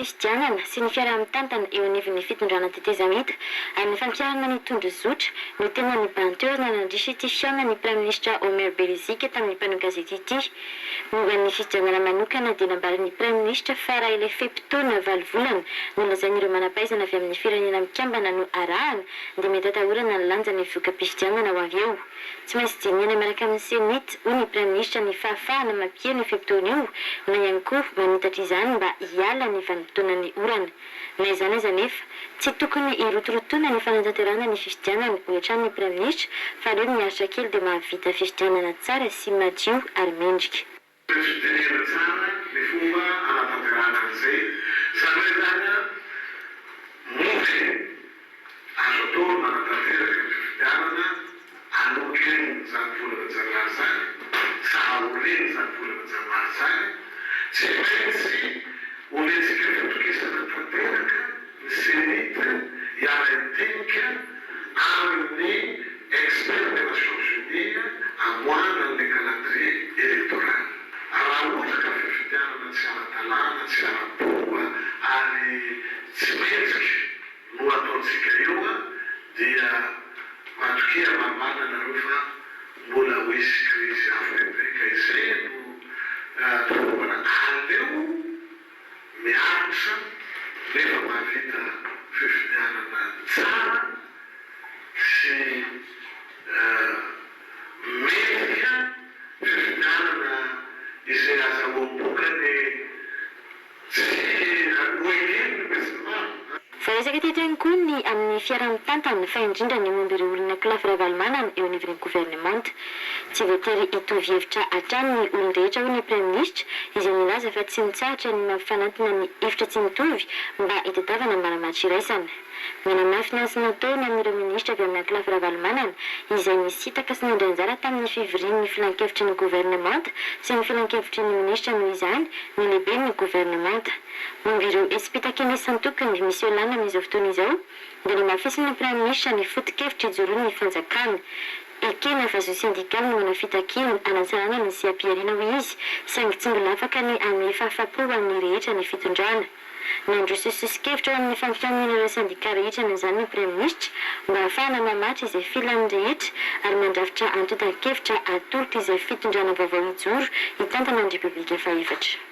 fifidianana sy ny fiaraha-mitantana eo anivon'ny fitondrana tetezamita ary ny fampiarana ny tondro zotra no tena ny banteur nanandrisitifana ny praiminisitra Omer Belizika tamin'ny mpanao gazety ity. Momba ny fifidianana manokana dia nambaran'ny praiminisitra fa raha ilay fepitaona valovolana no lazain'ireo manam-pahaizana avy amin'ny firenena mikambana no arahana dia mety atahorana ny lanjany voka-pifidianana ho avy eo. Tsy maintsy dinihana miaraka amin'ny senita hoy ny praiminisitra ny fahafahana mampihena io fepitaona io na ihany koa manitatra izany mba hiala ny vanim-potoanan'ny orana. Na izany aza nefa tsy tokony hirotorotoana ny fanantanterahana ny fifidianana hoatran'ny praiminisitra fa aleo miaritra kely dia mahavita fifidianana tsara sy madio ary mendrika. Fifidianana tsara ny fomba anatanterahana an'izay izany hoe zany mofy azo atao manatanteraka ny fifidianana anotreny zany volana janvier zany sahaoreny zany volana janvier zany tsy maintsy ometsika fitokisana tanteraka ny senita hiara-tenika amin'ny expert de Nations Unies hamoana ny calendrier électoral. Raha ohatra ka fifidianana tsy ara-dalàna tsy ara-pomba ary tsy mendrika no ataontsika eo dia matokea mamana nareo fa mbola hoisy krizy afrika izay no torombana aleo miaritra nefa mahavita fifidianana tsara sy mendrika fifidianana izay azahoam-bokany tsy hoeneny besinimaro. Fa resaka tetrany koa ny amin'ny fiaraha-mitantana fa indrindra ny momba ireo olona kilafy ravalomanana eo anivon'ny gouvernemanta. Tsy voatery hitovy hevitra hatramin'ny olon-drehetra hoy ny praiminisitra izay nilaza fa tsy mitsahatra ny mampifanantina ny hevitra tsy mitovy mba hitadiavana mbaramatra iraisana. Menamafy ny ansa nataony amin'ireo minisitra avy amin'ny kilafy ravalomanana izay nisitaka sy nindray anjara tamin'ny fivorian'ny filan-kevitry ny gouvernemanta sy ny filan-kevitry ny minisitra noho izany ny lehibe ny gouvernemanta. Momba ireo esipitakenesany tokony misy eo lana amin'izao fotoana izao dia ny mafisiny ny praiminisitra ny foto-kevitra ijoroany ny fanjakana. Ekena fa zo sindikaly no manao fitakiny anatsarana ny sy ampiarina ho izy saingy tsy mbola afaka ny amin'ny fahafapo amin'ny rehetra ny fitondrana. Nandroso sosokevitra amin'ny fampianana ireo sindika rehetra n'izany ny praiminisitra mba ahafahana mamatra izay filan'ny rehetra ary mandrafitra antotan-kevitra atolotra izay fitondrana vaovao ijoro hitantana ny repoblika faefatra.